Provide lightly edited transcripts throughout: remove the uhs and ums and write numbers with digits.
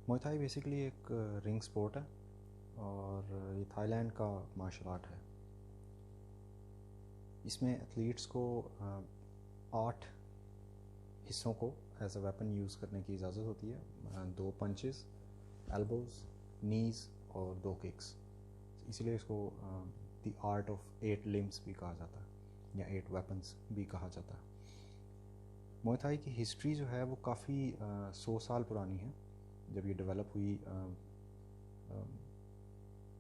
मुay Thai basically एक ring sport है और ये थाईलैंड का मार्शल आर्ट है। इसमें एथलीट्स को 8 हिस्सों को एज अ वेपन यूज़ करने की इजाज़त होती है। 2 पंचेस, एल्बोज, नीज़ और 2 किक्स। इसीलिए इसको द आर्ट ऑफ 8 लिम्स भी कहा जाता है या 8 वेपन्स भी कहा जाता है। मुay थाई की हिस्ट्री जो है वो काफ़ी 100 साल पुरानी है। जब ये डेवलप हुई इट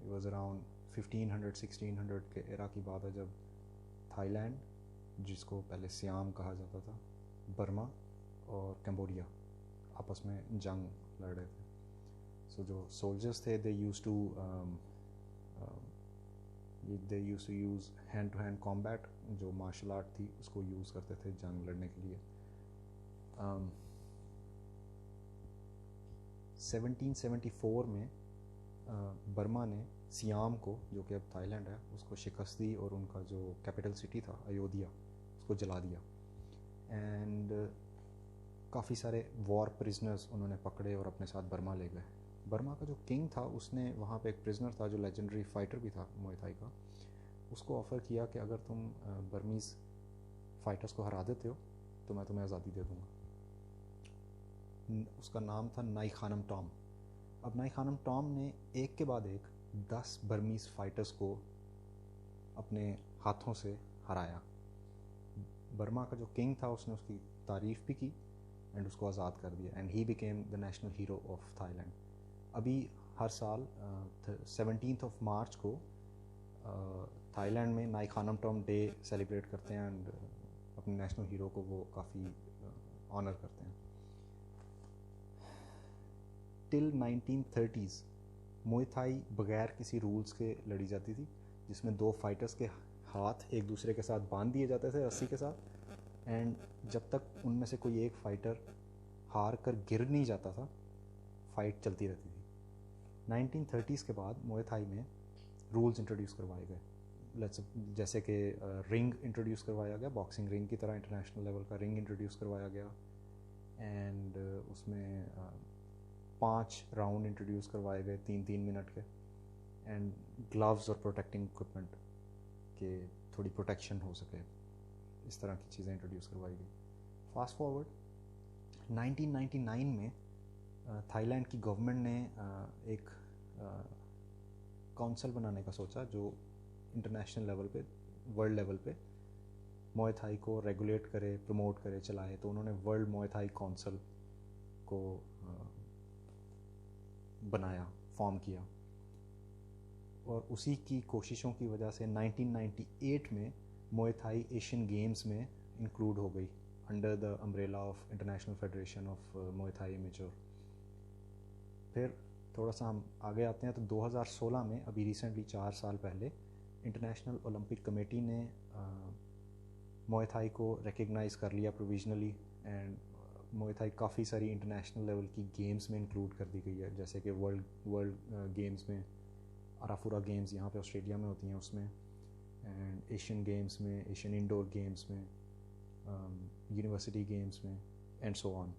वाज अराउंड 1500-1600 के एरा की बात है, जब थाईलैंड, जिसको पहले सियाम कहा जाता था, बर्मा और कंबोडिया आपस में जंग लड़ रहे थे। सो जो सोल्जर्स थे they use to use hand to hand combat, जो मार्शल आर्ट थी उसको यूज़ करते थे जंग लड़ने के लिए। 1774 में बर्मा ने सियाम को, जो कि अब थाईलैंड है, उसको शिकस्त दी और उनका जो कैपिटल सिटी था अयोध्या उसको जला दिया। एंड काफ़ी सारे वॉर प्रिजनर्स उन्होंने पकड़े और अपने साथ बर्मा ले गए। बर्मा का जो किंग था उसने वहाँ पे एक प्रिजनर था जो लेजेंडरी फाइटर भी था मुay थाई का, उसको ऑफ़र किया कि अगर तुम बर्मीज़ फाइटर्स को हरा देते हो तो मैं तुम्हें आज़ादी दे दूँगा। उसका नाम था नाई खानम टॉम। अब नाई खानम टॉम ने एक के बाद एक 10 बर्मीज़ फाइटर्स को अपने हाथों से हराया। बर्मा का जो किंग था उसने उसकी तारीफ़ भी की एंड उसको आज़ाद कर दिया and he became the national hero of Thailand. अभी हर साल 17 मार्च को थाईलैंड में नाई खानम टॉम डे सेलिब्रेट करते हैं एंड अपने नेशनल हीरो को वो काफ़ी ऑनर करते हैं। टिल 1930s मुay थाई बगैर किसी रूल्स के लड़ी जाती थी, जिसमें 2 फाइटर्स के हाथ एक दूसरे के साथ बांध दिए जाते थे रस्सी के साथ, एंड जब तक उनमें से कोई एक फाइटर हार कर गिर नहीं जाता था फाइट चलती रहती थी। 1930s के बाद मुay थाई में रूल्स इंट्रोड्यूस करवाए गए, जैसे कि रिंग इंट्रोड्यूस करवाया गया, बॉक्सिंग रिंग की तरह इंटरनेशनल लेवल का रिंग इंट्रोड्यूस करवाया गया एंड उसमें 5 राउंड इंट्रोड्यूस करवाए गए 3-3 मिनट के, एंड ग्लव्स और प्रोटेक्टिंग इक्विपमेंट के थोड़ी प्रोटेक्शन हो सके, इस तरह की चीज़ें इंट्रोड्यूस करवाई गई। फास्ट फॉरवर्ड 1999 में थाईलैंड की गवर्नमेंट ने एक काउंसिल बनाने का सोचा जो इंटरनेशनल लेवल पे, वर्ल्ड लेवल पे मुay थाई को रेगुलेट करे, प्रमोट करे, चलाए। तो उन्होंने वर्ल्ड मुay थाई काउंसिल को बनाया, फॉर्म किया, और उसी की कोशिशों की वजह से 1998 में मुay थाई एशियन गेम्स में इंक्लूड हो गई under the umbrella of international federation of muay thai amateur. फिर थोड़ा सा हम आगे आते हैं तो 2016 में, अभी रिसेंटली 4 साल पहले, इंटरनेशनल ओलंपिक कमेटी ने मुay थाई को रिकग्नाइज़ कर लिया प्रोविजनली, एंड मुay थाई काफ़ी सारी इंटरनेशनल लेवल की गेम्स में इंक्लूड कर दी गई है, जैसे कि वर्ल्ड गेम्स में, अराफुरा गेम्स यहाँ पे ऑस्ट्रेलिया में होती हैं उसमें, एंड एशियन गेम्स में, एशियन इंडोर गेम्स में, यूनिवर्सिटी गेम्स में, and so on.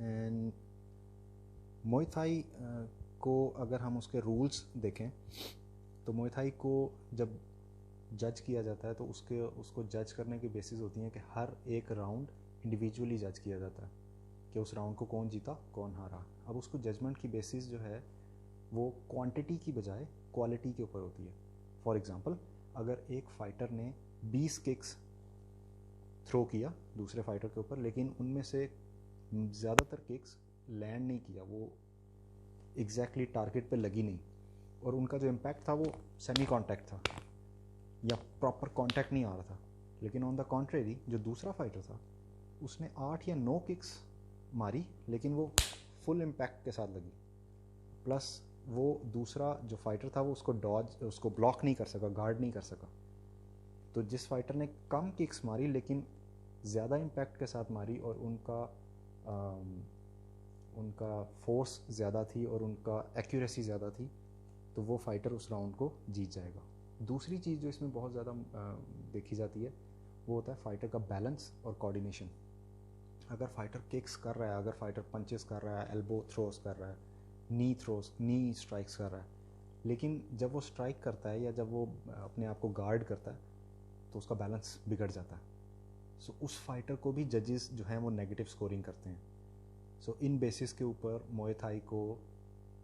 And muay thai को अगर हम उसके रूल्स देखें तो मुay थाई को जब जज किया जाता है तो उसको जज करने की बेसिस होती हैं कि हर एक राउंड इंडिविजुअली जज किया जाता है कि उस राउंड को कौन जीता, कौन हारा। अब उसको जजमेंट की बेसिस जो है वो क्वांटिटी की बजाय क्वालिटी के ऊपर होती है। फॉर एग्जांपल, अगर एक फाइटर ने 20 किक्स थ्रो किया दूसरे फाइटर के ऊपर, लेकिन उनमें से ज़्यादातर किक्स लैंड नहीं किया, वो एग्जैक्टली टारगेट पे लगी नहीं, और उनका जो इम्पैक्ट था वो सेमी कॉन्टैक्ट था या प्रॉपर कॉन्टैक्ट नहीं आ रहा था, लेकिन ऑन द कॉन्ट्रेरी जो दूसरा फाइटर था उसने 8 या 9 किक्स मारी, लेकिन वो फुल इम्पैक्ट के साथ लगी, प्लस वो दूसरा जो फाइटर था वो उसको ब्लॉक नहीं कर सका, गार्ड नहीं कर सका। तो जिस फाइटर ने कम किक्स मारी लेकिन ज़्यादा इम्पैक्ट के साथ मारी और उनका फोर्स ज़्यादा थी और उनका एक्यूरेसी ज़्यादा थी, तो वो फाइटर उस राउंड को जीत जाएगा। दूसरी चीज़ जो इसमें बहुत ज़्यादा देखी जाती है वो होता है फाइटर का बैलेंस और कोऑर्डिनेशन। अगर फाइटर किक्स कर रहा है, अगर फाइटर पंचेस कर रहा है, एल्बो थ्रोस कर रहा है, नी स्ट्राइक्स कर रहा है, लेकिन जब वो स्ट्राइक करता है या जब वो अपने आप को गार्ड करता है तो उसका बैलेंस बिगड़ जाता है। सो उस फाइटर को भी जजेस जो हैं वो नेगेटिव स्कोरिंग करते हैं। सो इन बेसिस के ऊपर मुए थाई को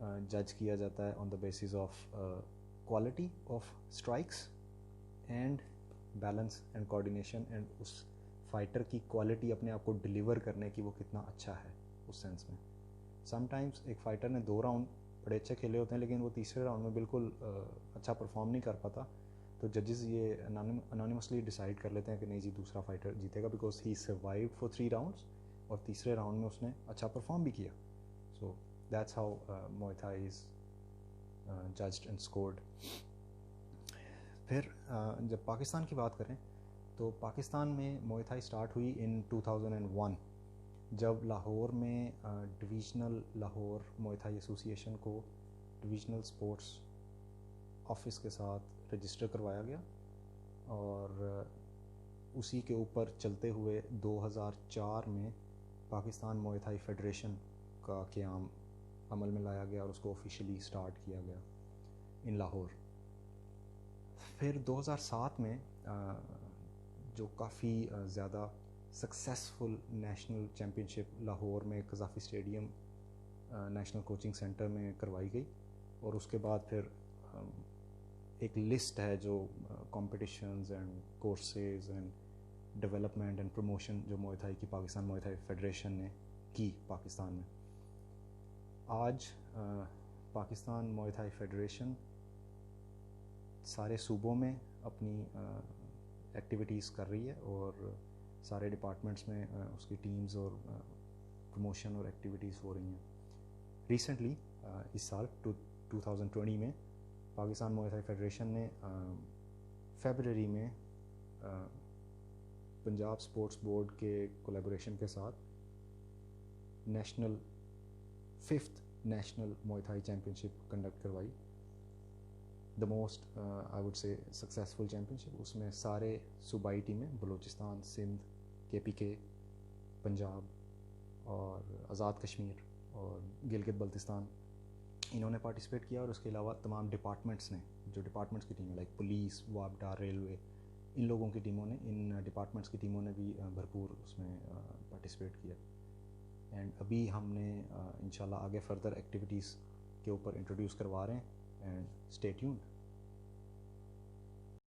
जज किया जाता है on the basis of quality of strikes and balance and coordination, and उस फाइटर की क्वालिटी अपने आप को डिलीवर करने की वो कितना अच्छा है उस सेंस में। समटाइम्स एक फ़ाइटर ने 2 राउंड बड़े अच्छे खेले होते हैं लेकिन वो तीसरे राउंड में बिल्कुल अच्छा परफॉर्म नहीं कर पाता, तो जजेस ये अनोनिमसली डिसाइड कर लेते हैं कि नहीं जी दूसरा फाइटर जीतेगा because he survived for 3 rounds और तीसरे राउंड में उसने अच्छा परफॉर्म भी किया। So that's how muay thai is judged and scored. फिर जब पाकिस्तान की बात करें तो पाकिस्तान में मुए थाई स्टार्ट हुई इन 2001 जब लाहौर में divisional Lahore muay thai association को डिवीज़नल स्पोर्ट्स ऑफिस के साथ रजिस्टर करवाया गया, और उसी के ऊपर चलते हुए 2004 में पाकिस्तान मुए थाई फेडरेशन का क़याम अमल में लाया गया और उसको ऑफिशियली स्टार्ट किया गया इन लाहौर। फिर 2007 में जो काफ़ी ज़्यादा सक्सेसफुल नेशनल चैम्पियनशिप लाहौर में कज़ाफ़ी स्टेडियम नेशनल कोचिंग सेंटर में करवाई गई, और उसके बाद फिर एक लिस्ट है जो competitions and courses and development and promotion जो मुए थाई की पाकिस्तान मुए थाई फेडरेशन ने की पाकिस्तान में। आज पाकिस्तान मुए थाई फेडरेशन सारे सूबों में अपनी एक्टिविटीज़ कर रही है और सारे डिपार्टमेंट्स में उसकी टीम्स और प्रमोशन और एक्टिविटीज़ हो रही हैं। रिसेंटली इस साल 2020 में पाकिस्तान मुए थाई फेडरेशन ने फरवरी में पंजाब स्पोर्ट्स बोर्ड के कोलैबोरेशन के साथ fifth national muay thai championship conduct करवाई, the most I would say successful championship. उसमें सारे सूबाई टीमें बलूचिस्तान, सिंध, KPK, पंजाब और आज़ाद कश्मीर और गिलगित बल्तिस्तान इन्होंने पार्टिसिपेट किया, और उसके अलावा तमाम डिपार्टमेंट्स ने, जो डिपार्टमेंट्स की टीमें लाइक पुलिस, वापडा, रेलवे, इन लोगों की टीमों ने, इन डिपार्टमेंट्स की टीमों ने भी भरपूर उसमें पार्टिसिपेट किया। एंड अभी हमने इंशाल्लाह आगे फर्दर एक्टिविटीज़ के ऊपर इंट्रोड्यूस करवा रहे हैं, एंड स्टे ट्यून्ड।